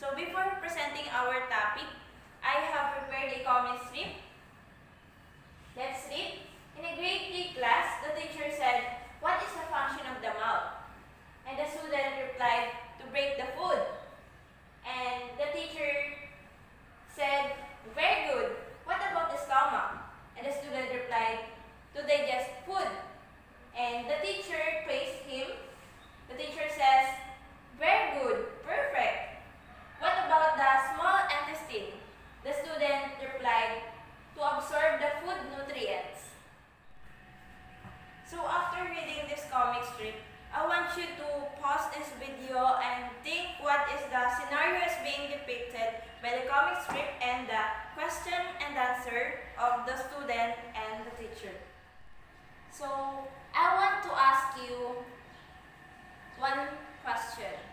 So before presenting our topic, I have prepared a comic strip. Let's read. In a grade 3 class, the teacher said, "What is the function of the mouth?" And the student replied, "To break the food." And the teacher said, "Very good. What about the stomach?" And the student replied, "To digest food." And the teacher praised him. The teacher says, "Very good. Perfect. What about the small intestine?" The student replied, "To absorb the food nutrients." So after reading this comic strip, I want you to pause this video and think what is the scenarios being depicted by the comic strip and the question and answer of the student and the teacher. So I want to ask you one question.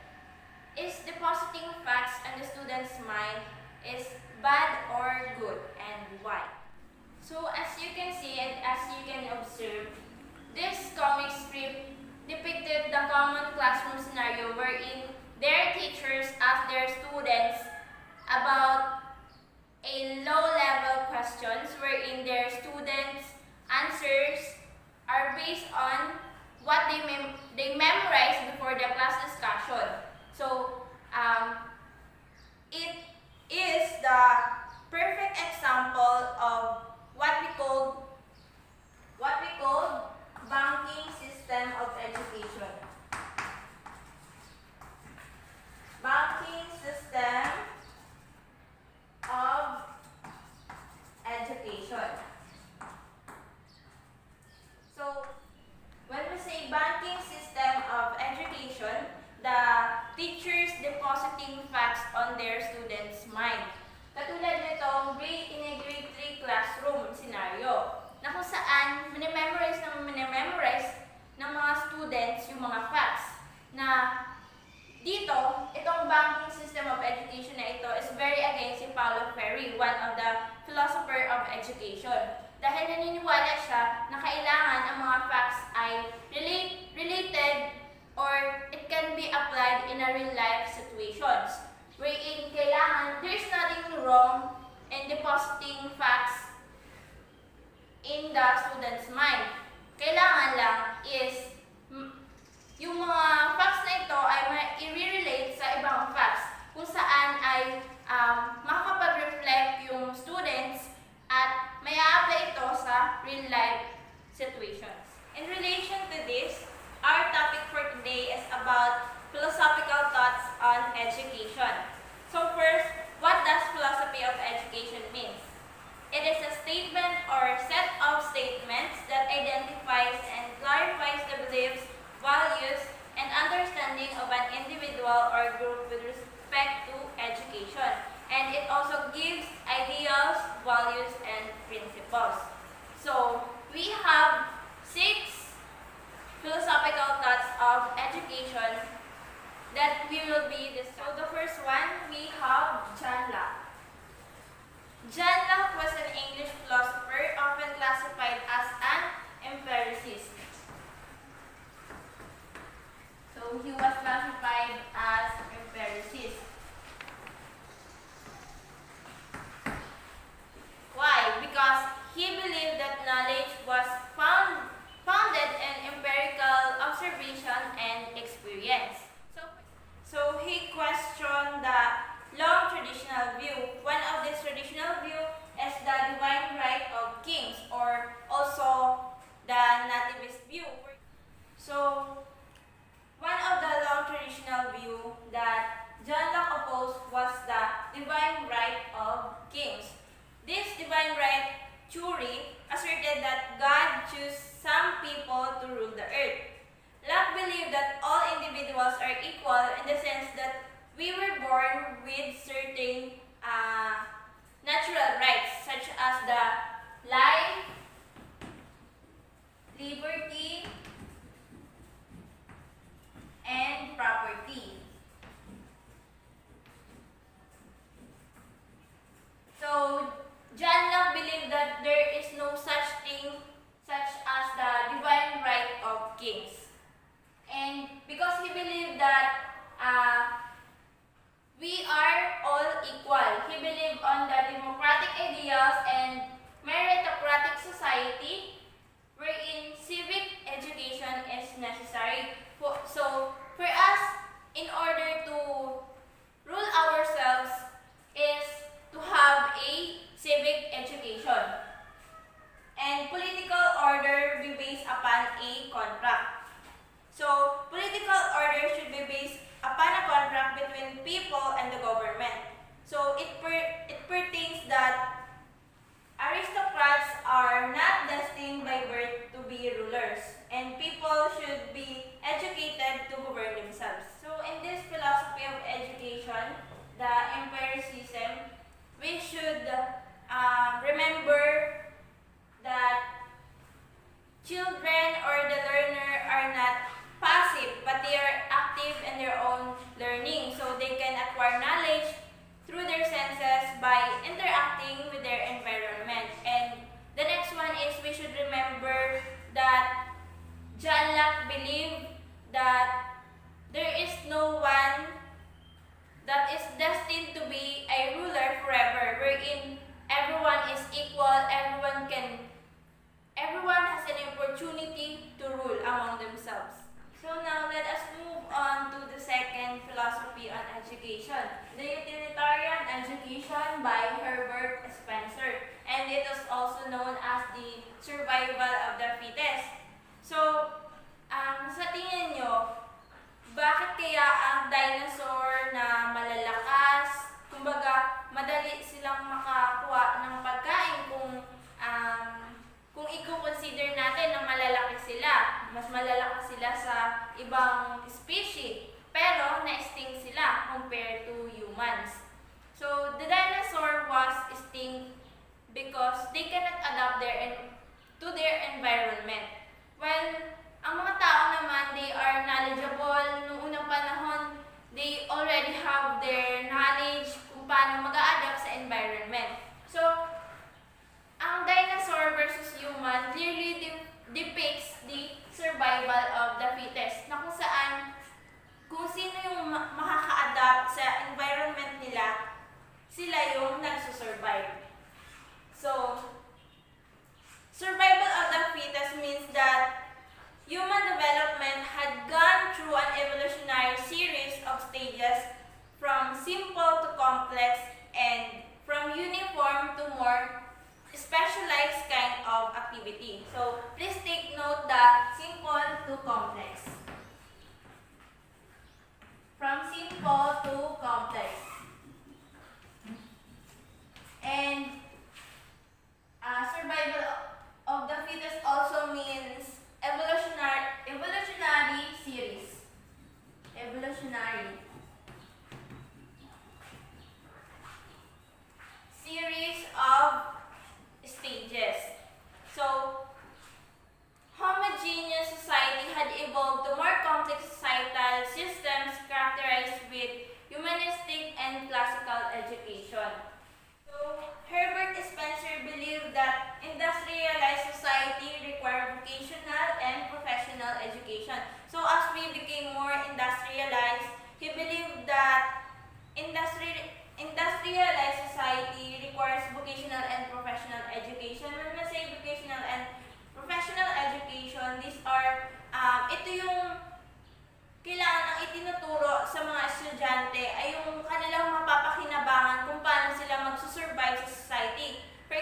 Is depositing facts on the student's mind is bad or good, and why? So as you can see and as you can observe, this comic strip depicted the common classroom scenario wherein their teachers ask their students about a low-level questions wherein their students' answers are based on what they memorized before the class discussion. So it is the perfect example of what we call banking system of education. Banking system of education. So when we say banking system of education, the teachers depositing facts on their students' mind. Katulad nitong in a grade 3 classroom scenario na kung saan minimemorize ng mga students yung mga facts na dito, itong banking system of education na ito is very against si Paulo Freire, one of the philosopher of education. Dahil naniniwala siya na kailangan ang mga facts ay related or it can be applied in a real life situations. Wherein kailangan, there's nothing wrong in depositing facts in the student's mind. Kailangan lang is yung mga facts na ito ay i-relate sa ibang facts kung saan ay makakapag-reflect yung students at may a-apply ito sa real life situations. In relation to this, our topic for today is about philosophical thoughts on education. So first, what does philosophy of education mean? It is a statement or set of statements that identifies and clarifies the beliefs, values, and understanding of an individual or group with respect to education. And it also gives ideals, values, and principles. So, we have 6 philosophical thoughts of education that we will be discussing. So, the first one, we have John Locke. John Locke was an English philosopher, often classified as an empiricist. So, he was classified as empiricist. Why? Because he believed that knowledge was founded in empirical observation and experience. So he questioned the long traditional view. One of this traditional view is the divine right of kings, or also the nativist view. So one of the long traditional view that John Locke opposed was the divine right of kings. This divine right theory asserted that God chose some people to rule the earth. Locke believed that all individuals are equal in the sense that we were born with certain natural rights such as the life, liberty, and property. So, John Locke believed that there is no such thing such as the divine right of kings. And because he believed that we are a contract. So, political order should be based upon a contract between people and the government. So, it pertains that aristocrats are not destined by birth to be rulers, and people should be educated to govern themselves. So, in this philosophy of education, the empiricism, we should remember that children or the learner are not passive, but they are active in their own learning. So they can acquire knowledge through their senses by interacting with their environment. And the next one is we should remember that John Locke believed that there is no one that is destined to be a ruler forever, wherein everyone is equal, everyone has an opportunity to rule among themselves. So now let us move on to the second philosophy on education, the utilitarian education by Herbert Spencer, and it is also known as the survival of the fittest. So, sa tingin nyo, bakit kaya ang dinosaur na malalakas, kumbaga madali silang makakuha ng pagkain kung i-consider natin na malalaki sila, mas malalakas sila sa ibang species, pero na-extinct sila compared to humans. So, the dinosaur was extinct because they cannot adapt to their environment. Well, ang mga tao naman, they are knowledgeable. Noong unang panahon, they already have their knowledge kung paano mag-a-adapt sa environment. So, ang dinosaur versus human clearly depicts the survival of the fittest, na kung saan, kung sino yung makaka-adapt sa environment nila, sila yung nagsusurvive. So, survival of the fittest means that human development had gone through an evolutionary series of stages from simple to complex and from uniform to more specialized kind of activity. So, please take note that simple to complex. From simple to complex. And survival of the fittest also means evolutionary series. Evolutionary series of stages. So, homogeneous society had evolved to more complex societal systems characterized with humanistic and classical education. So, Herbert Spencer believed that industrialized society required vocational and professional education. So, as we became more industrialized, he believed that industrialized society requires vocational and professional education. When we say vocational and professional education, these are, ito yung kailangan ang itinuturo sa mga estudyante ay yung kanilang mapapakinabangan kung paano sila magsusurvive sa society. For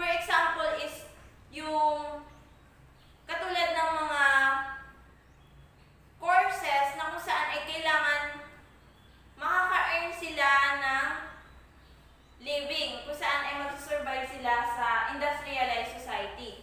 example is yung katulad ng mga courses na kung saan ay kailangan makaka-earn sila ng living, kung saan ay magsusurvive sila sa industrialized society.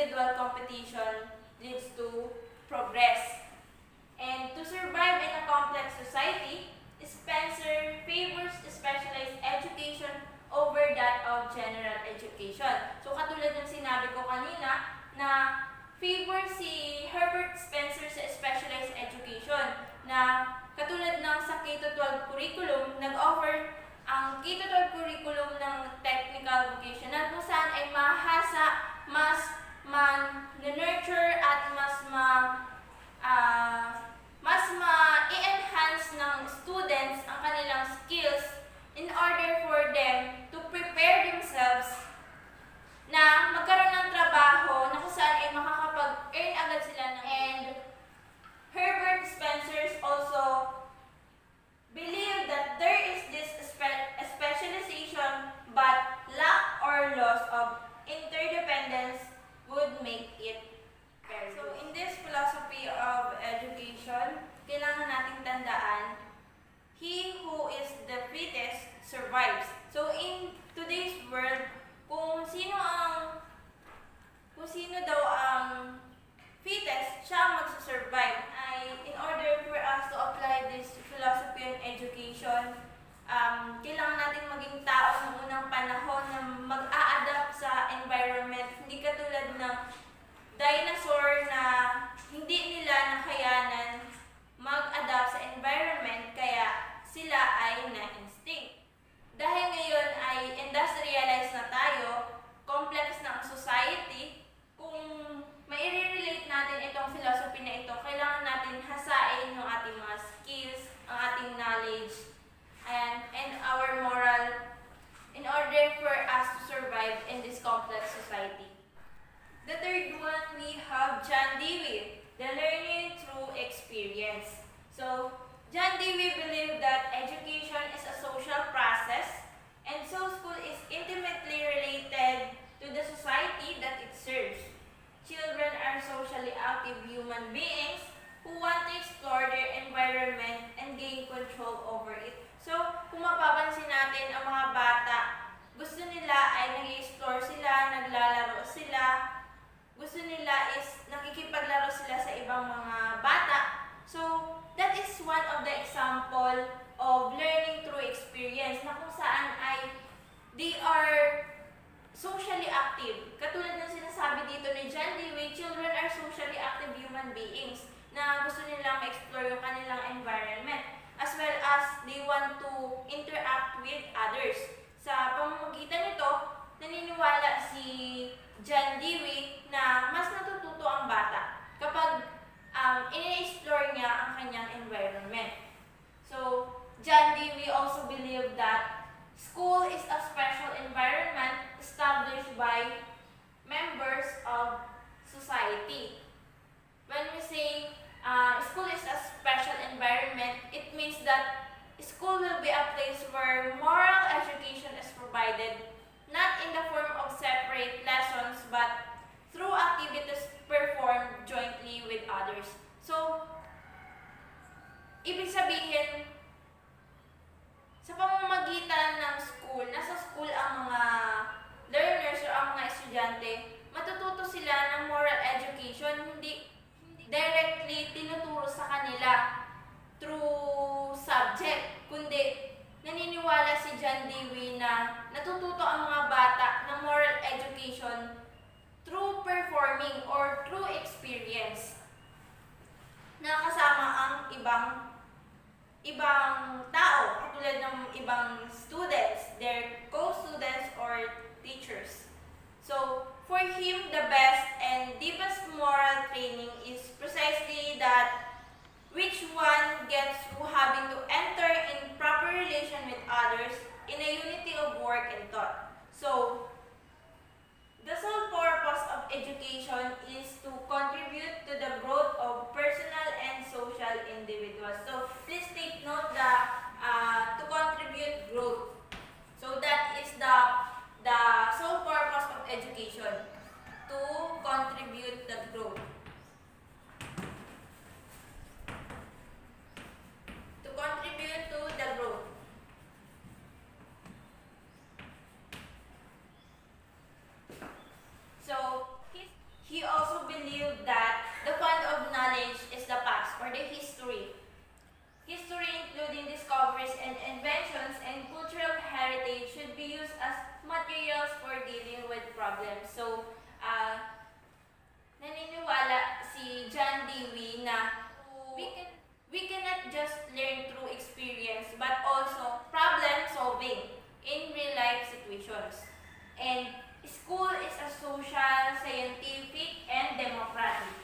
individual competition leads to progress. And to survive in a complex society, Spencer favors specialized education over that of general education. So katulad ng sinabi ko kanina na favor si Herbert Spencer sa specialized education na katulad ng sa K-12 curriculum, nag-offer ang K-12 curriculum ng technical vocational kung saan ay mahasa, mas nurture at mas ma-enhance ng students ang kanilang skills in order for them to prepare themselves na magkaroon ng trabaho na kung saan ay makakapag-earn agad sila ng. And Herbert Spencer also believe that there is this specialization but lack or loss of interdependence would make it very. So in this philosophy of education, kailangan nating tandaan, he who is the fittest survives. So in today's world, kung sino daw ang fittest, siya magsusurvive. Ay, in order for us to apply this philosophy on education, kailangan natin maging tao ng unang panahon na mag-a-adapt sa environment. Hindi katulad ng dinosaur na hindi nila nakayanan mag-adapt sa environment kaya sila ay na-instinct. Dahil ngayon ay industrialized na tayo, complex na ang society, kung mai-relate natin itong philosophy na ito, kailangan natin hasain yung ating mga skills, ang ating knowledge, and our moral in order for us to survive in this complex society. The third one, we have John Dewey, the learning through experience. So, John Dewey believed that education is a social process, and so school is intimately related to the society that it serves. Children are socially active human beings who want to explore their environment and gain control over it. So, kung mapapansin natin, ang mga bata, gusto nila ay nag-explore sila, naglalaro sila, gusto nila is nakikipaglaro sila sa ibang mga bata. So, that is one of the example of learning through experience na kung saan ay they are socially active. Katulad ng sinasabi dito ni John Dewey, children are socially active human beings na gusto nilang ma-explore yung kanilang environment as well as they want to interact with others. Sa pamamagitan nito, naniniwala si John Dewey na mas natututo ang bata kapag ini-explore niya ang kanyang environment. So, John Dewey also believed that school is a special environment established by members of society. When we say school is a special environment, it means that school will be a place where moral education is provided, not in the form of separate lessons, but through activities performed jointly with others. So, ibig sabihin, sa pamamagitan ng school, nasa school ang mga learners o ang mga estudyante, matututo sila ng moral education, hindi directly tinuturo sa kanila through subject, kundi naniniwala si John Dewey na natututo ang mga bata ng moral education through performing or through experience na kasama ang ibang tao, katulad ng ibang students, their co-students or teachers. So, for him, the best and deepest moral training is precisely that which one gets through having to enter in proper relation with others in a unity of work and thought. So, the sole purpose of education is to contribute to the growth of personal and social individuals. So, please take note that to contribute growth. So, that is the sole purpose of education, to contribute the growth. To contribute to the growth. So, he problem. So, naniniwala si John Dewey na we cannot just learn through experience but also problem solving in real life situations. And school is a social, scientific, and democratic.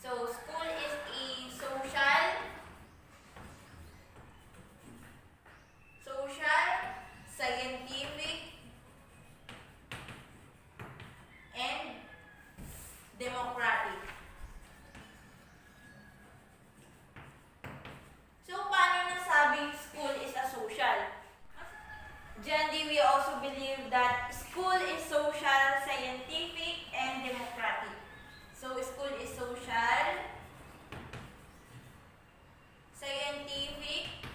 So school is a social, scientific, and democratic. So, paano nasabing school is a social? John Dewey also believed that school is social, scientific, and democratic. So, school is social, scientific,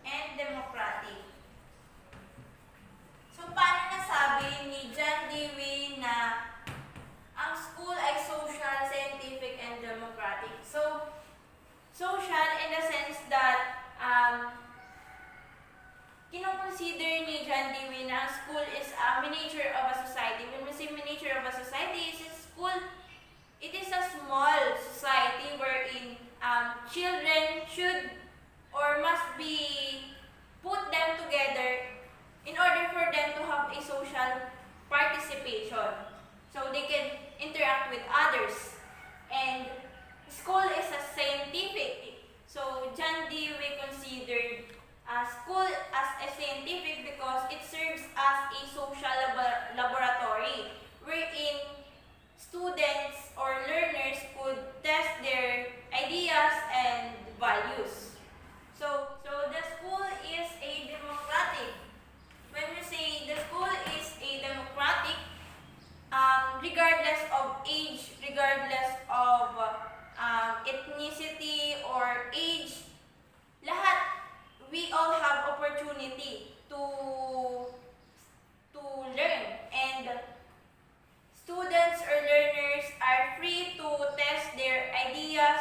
and democratic. So, paano nasabi ni John Dewey na ang school ay social, scientific, and democratic? So, social in the sense that kinoconsider ni John Dewey na ang school is a miniature of a society. When we say miniature of a society, it is a small society wherein children should or must be put them together in order for them to have a social participation. So they can interact with others. And school is a scientific. So John Dewey considered school as a scientific because it serves as a social laboratory wherein students or learners could test their ideas and values. So the school is a democratic. When we say the school is a democratic, regardless of age, regardless of ethnicity or age, lahat, we all have opportunity to learn, and students or learners are free to test their ideas,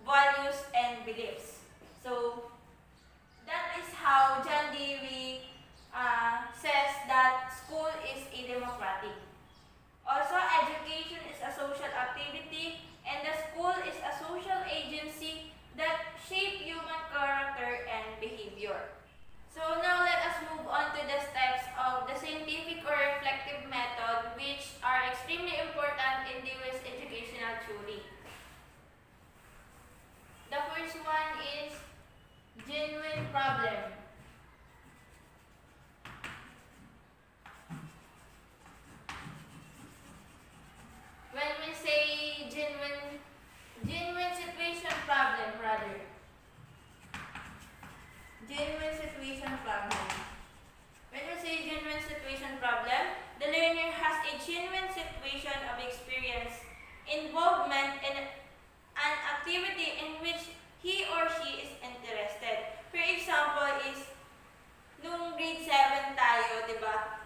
values, and beliefs. So that is how John Dewey says that school is a democratic. Also, education is a social activity, and the school is a social agency that shape human character and behavior. So now let us move on to the steps of the scientific or reflective method, which are extremely important in Dewey's educational theory. The first one is genuine problem. When we say genuine situation problem, rather. Genuine situation problem. When we say genuine situation problem, the learner has a genuine situation of experience, involvement in an activity in which he or she is interested. For example is, nung grade 7 tayo, di ba?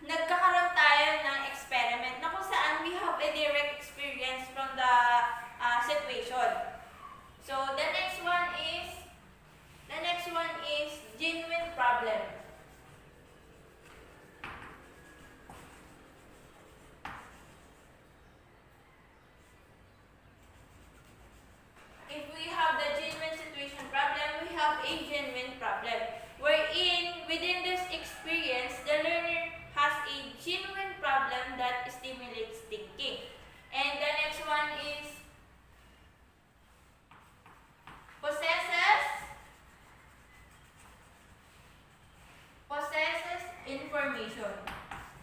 Nagkakaroon tayo ng experiment na kung saan we have a direct experience from the situation. So the next one is genuine problem. If we have the genuine situation problem, we have a genuine problem, wherein within this experience, the learner has a genuine problem that stimulates thinking. And the next one is possesses information.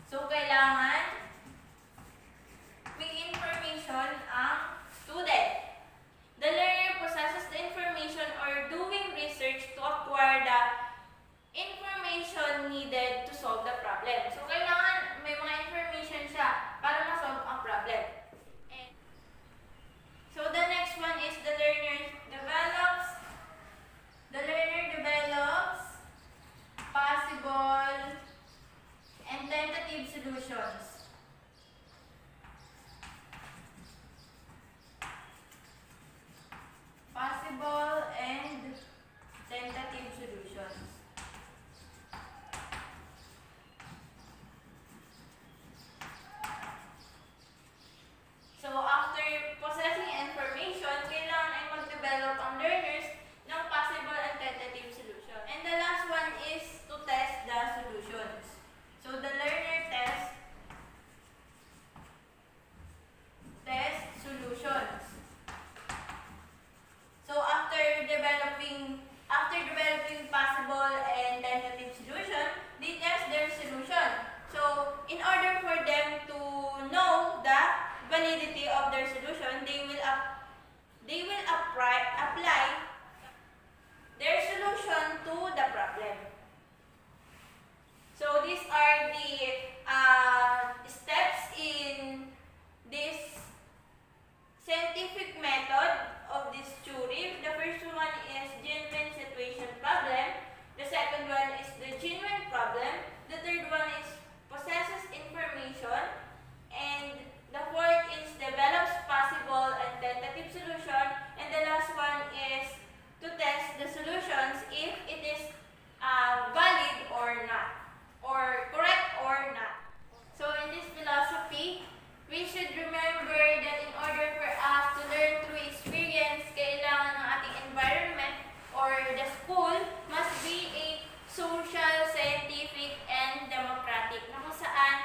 So, kailangan may information ang student. The learner possesses the information or doing research to acquire the information needed to solve the problem. So, kailangan may mga information siya para ma-solve ang problem. And so, the next one is the learner develops possible and tentative solutions. Possible and tentative solutions. civic, and democratic, na kung saan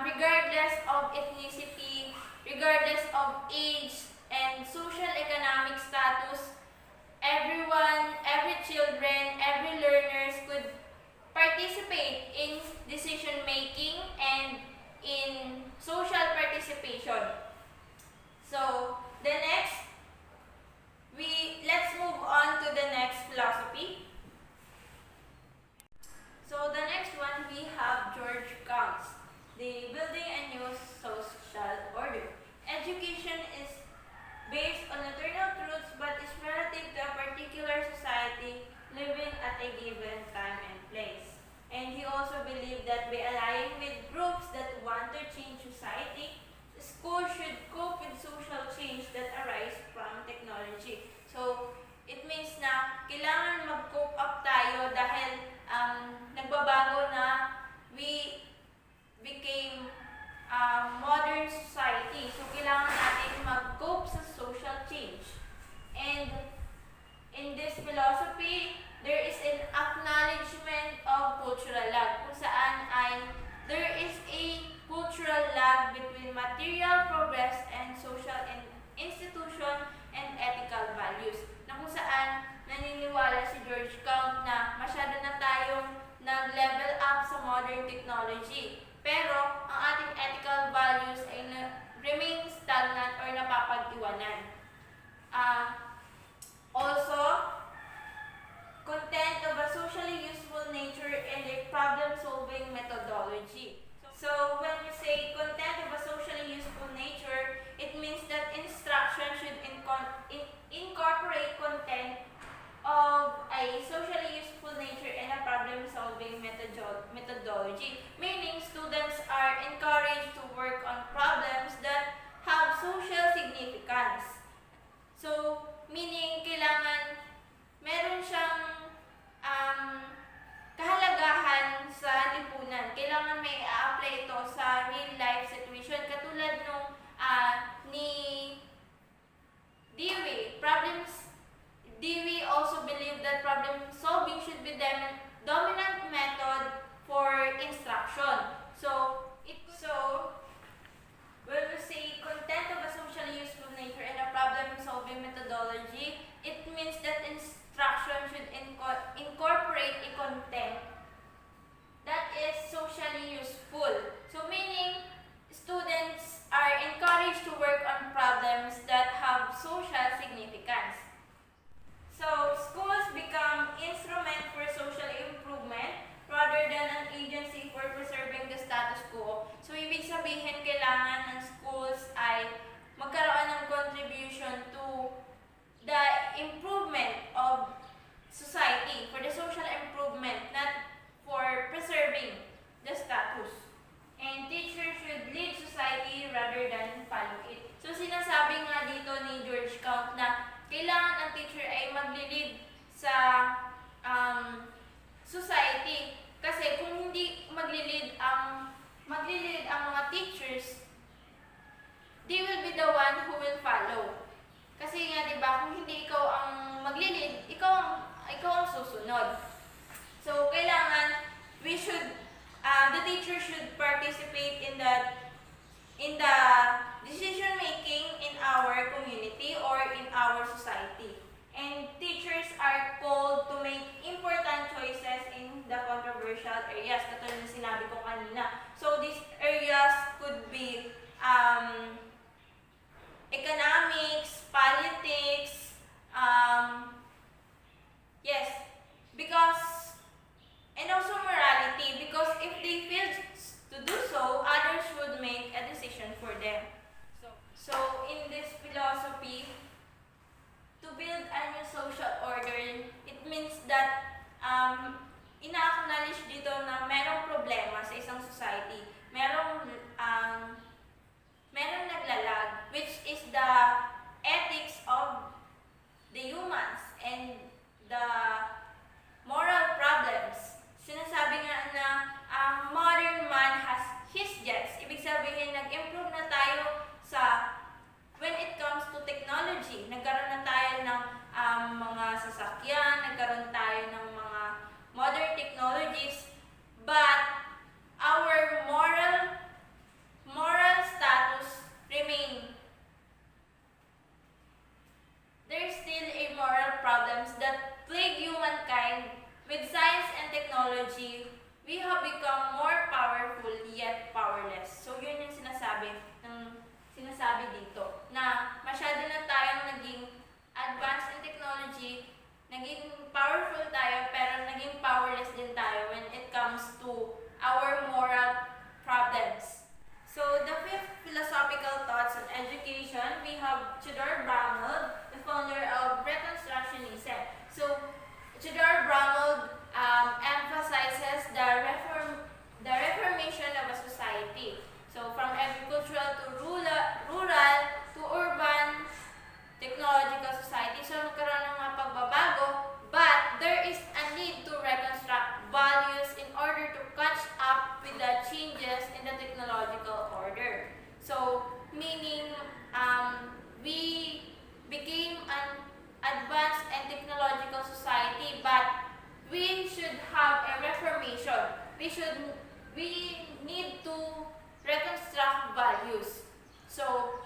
regardless of ethnicity, regardless of age, and social economic status, everyone, every children, every learners could participate in decision making and in social participation. So, the next, let's move on to the next philosophy. So, the next one we have George Counts, the building a new social order. Education is based on eternal truths but is relative to a particular society living at a given time and place. And he also believed that by aligning with groups that want to change society, schools should cope with social change that arise from technology. So, it means na kailangan mag-cope up tayo dahil nagbabago na we became modern society. So, kailangan natin mag-cope sa social change. And in this philosophy, there is an acknowledgement of cultural lag, kung saan ay there is a cultural lag between material progress and social and institution and ethical values, na kung saan naniniwala si George Count na masyado na tayong nag-level up sa modern technology, pero ang ating ethical values ay remain stagnant or napapag-iwanan. Also, content of a socially useful nature and a problem-solving methodology. So, when we say content of a socially useful nature, it means that instruction should incorporate content of a socially useful nature and a problem-solving methodology, meaning students are encouraged to work on problems that have social significance. So, meaning kailangan meron siyang kahalagahan sa lipunan. Kailangan may a-apply ito sa real life situation. Katulad nung ni Dewey. Dewey also believed that problem solving should be the dominant method for instruction. So, when we say content of a socially useful nature and a problem-solving methodology, it means that instruction should incorporate a content that is socially useful. So, meaning, students are encouraged to work on problems that have social significance. So, schools become instrument for social improvement rather than an agency for preserving the status quo. So, ibig sabihin, kailangan ng schools ay magkaroon ng contribution to the improvement of society, for the social improvement, not for preserving the status. And teachers should lead society rather than follow it. So, sinasabi nga dito ni George Count na kailangan ang teacher ay maglilid sa society. Kasi kung hindi maglilid ang mga teachers, they will be the one who will follow. Kasi nga, di ba, kung hindi ikaw ang maglilid, ikaw ang susunod. So, kailangan the teacher should participate in the decision making in our community or in our society. And teachers are called to make important choices in the controversial areas, katulad ng sinabi ko kanina. So, these areas could be economics, politics, and also morality, because if they fail to do so, others would make a decision for them. So in this philosophy, to build a new social order, it means that ina-acknowledge dito na merong problema sa isang society. Merong naglalag, which is the ethics of the humans and the moral problems. Sinasabi nga na we have become more powerful yet powerless. So yun yung sinasabi dito na masyado na tayong naging advanced in technology, naging powerful tayo pero naging powerless din tayo when it comes to our moral problems. So the fifth philosophical thoughts on education, we have Theodore Bramwell, the founder of Reconstructionism. So Theodore Bramwell emphasizes the reformation of a society. So from agricultural to rural to urban technological society. So nagkaroon ng mga pagbabago, but there is a need to reconstruct values in order to catch up with the changes in the technological order. So meaning we became an advanced and technological society, but we should have a reformation. We need to reconstruct values. So,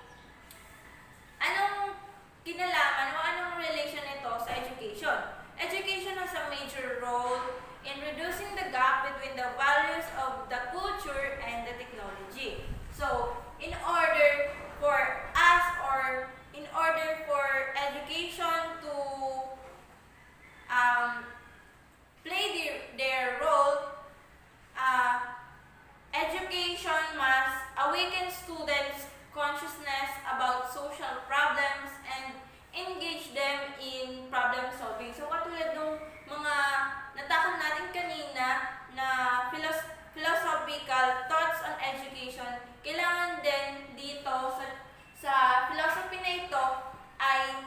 anong kinalaman o anong relation nito sa education? Education has a major role in reducing the gap between the values of the culture and the technology. So, in order for us or in order for education to play their role, education must awaken students' consciousness about social problems and engage them in problem solving. So katulad nung mga natakon natin kanina na philosophical thoughts on education, kailangan din dito sa philosophy na ito ay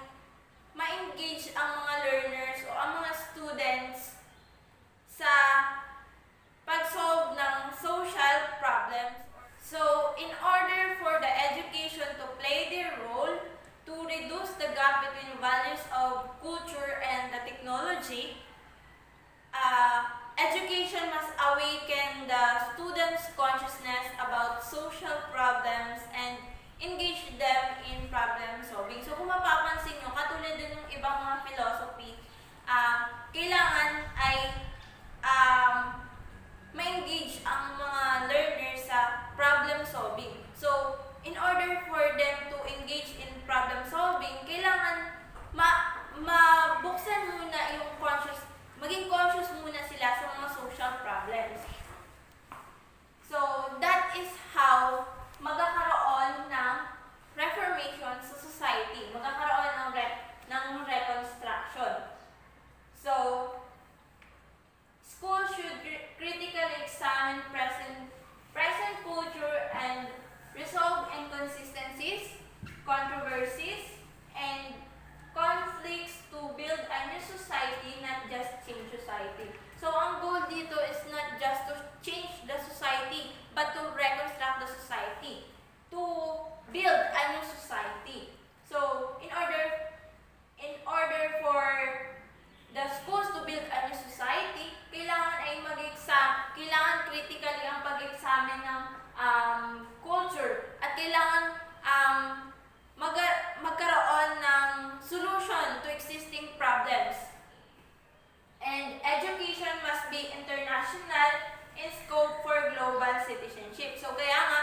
ma-engage ang mga learners o ang mga students sa pag-solve ng social problems. So, in order for the education to play their role to reduce the gap between values of culture and the technology, education must awaken the students' consciousness about social problems and engage them in problem solving. So, kung mapapansin nyo, katulad din ng ibang mga philosophy, kailangan ay ma-engage ang mga learners sa problem solving. So, in order for them to engage in problem solving, kailangan mabuksan muna yung maging conscious muna sila sa mga social problems. So, that is how magkakaroon ng reformation sa society, magkakaroon ng reconstruction. So, schools should critically examine present culture and resolve inconsistencies, controversies, and conflicts to build a new society, not just change society. So, ang goal dito is not just to change the society, but to reconstruct the society, to build a new society. So, in order for the schools to build a new society, kailangan critically ang pag-examine ng culture at kailangan magkaroon ng solution to existing problems. And education must be international in scope for global citizenship. So kaya nga,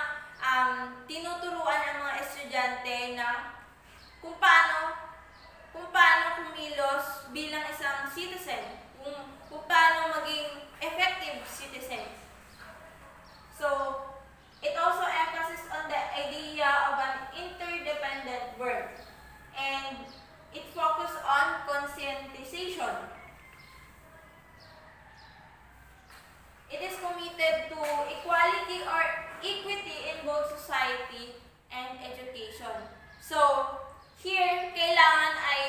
tinuturuan ng mga estudyante na kung paano kumilos bilang isang citizen, kung paano maging effective citizen. So, it also emphasizes on the idea of an interdependent world, and it focuses on conscientization. It is committed to equality or equity in both society and education. So, here, kailangan ay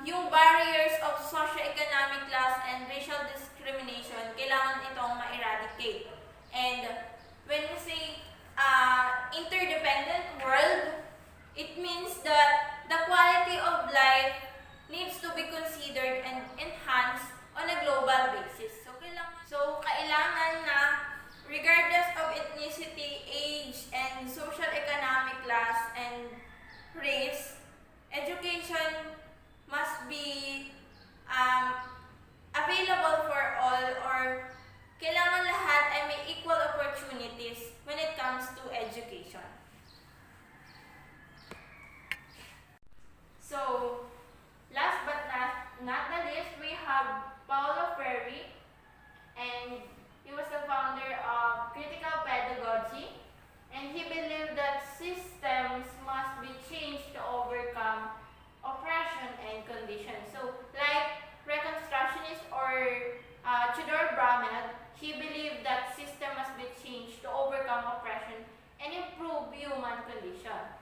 yung barriers of socio-economic class and racial discrimination, kailangan itong ma-eradicate. And when we say interdependent world, it means that the quality of life needs to be considered and enhanced on a global basis. So kailangan na regardless of ethnicity, age, and social economic class and race, education must be available for all, or kailangan he believed that systems must be changed to overcome oppression and conditions. So, like Reconstructionist or Tudor Bramah, he believed that system must be changed to overcome oppression and improve human condition.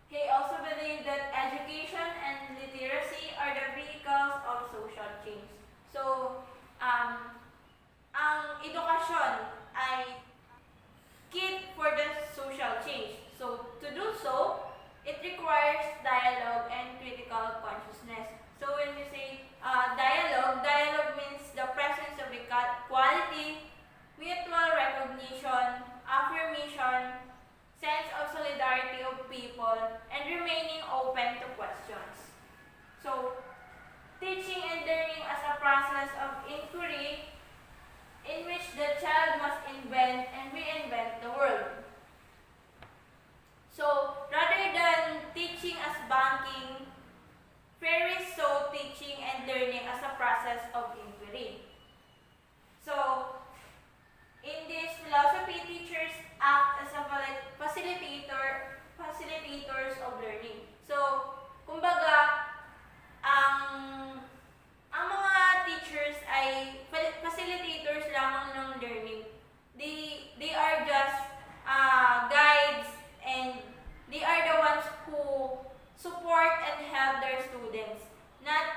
He also believed that education and literacy are the vehicles of social change. So, ang edukasyon ay key for the social change. So, to do so, it requires dialogue and critical consciousness. So, when you say dialogue means the presence of equality, mutual recognition, affirmation, sense of solidarity of people, and remaining open to questions. So, teaching and learning as a process of inquiry in which the child must invent and reinvent the world. So, rather than teaching as banking, Freire saw teaching and learning as a process of inquiry. So, in this philosophy, teachers act as a facilitators of learning. So, kumbaga, ang mga teachers ay facilitators lamang ng learning. They are just guides, and they are the ones who support and help their students. Not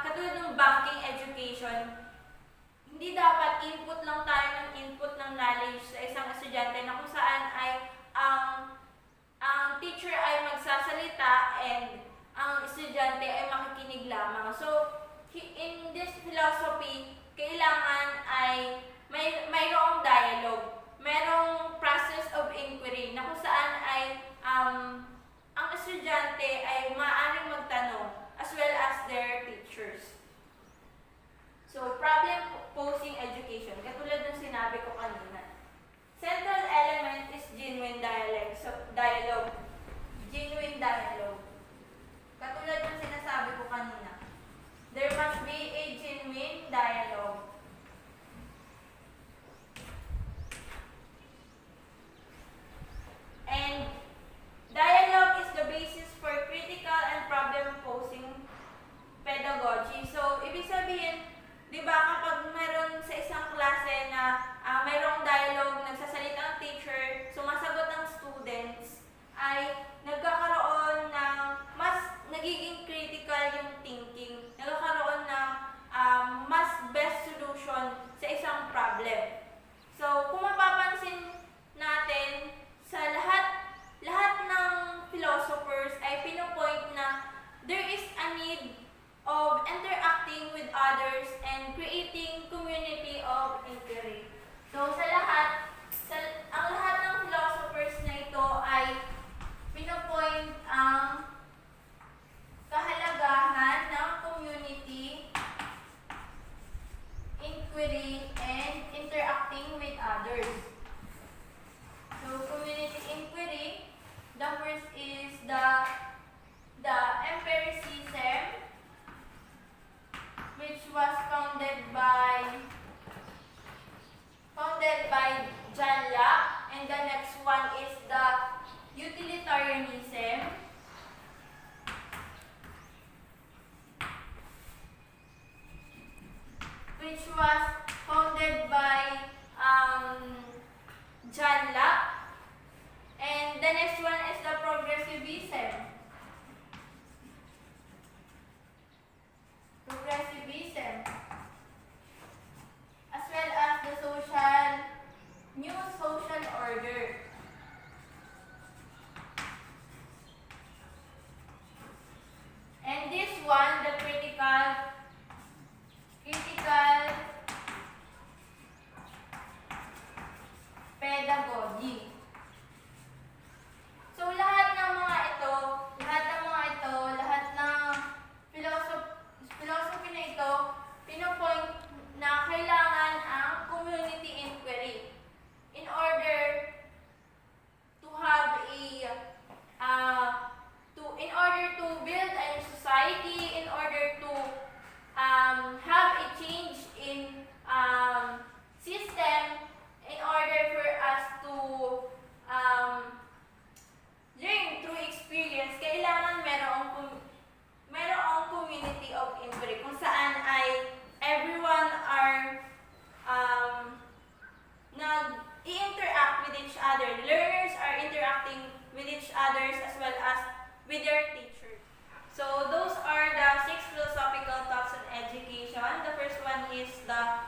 katulad ng banking education, hindi dapat input lang tayo ng input ng knowledge sa isang estudyante na kung saan ay ang teacher ay magsasalita and ang estudyante ay makikinig lamang. So, in this philosophy, kailangan ay mayroong dialogue, mayroong process of inquiry na kung saan ay ang estudyante ay maaaring magtanong as well as their teachers. So, problem-posing education, katulad ng sinabi ko kanina. Central element is genuine dialogue. Genuine dialogue. Katulad ng sinasabi ko kanina. There must be a genuine dialogue. And dialogue is the basis for critical and problem-posing pedagogy. So, ibig sabihin, di ba kapag meron sa isang klase na mayroong dialogue, nagsasalita ang teacher, sumasagot ang students, ay nagkakaroon ng nagiging critical yung thinking, nagkakaroon ng mas best solution sa isang problem. So, kung mapapansin natin, sa lahat ng philosophers ay pinupoint na there is a need of interacting with others and creating community of inquiry. So, ang lahat ng philosophers na ito ay pinupoint ang kahalagahan ng community, inquiry, and interacting with others. So, community inquiry, the first is the empiricism, which was founded by John Locke, and the next one is the utilitarianism, which was founded by John Locke, and the next one is the progressivism. with their teachers. So those are the 6 philosophical thoughts on education. The first one is the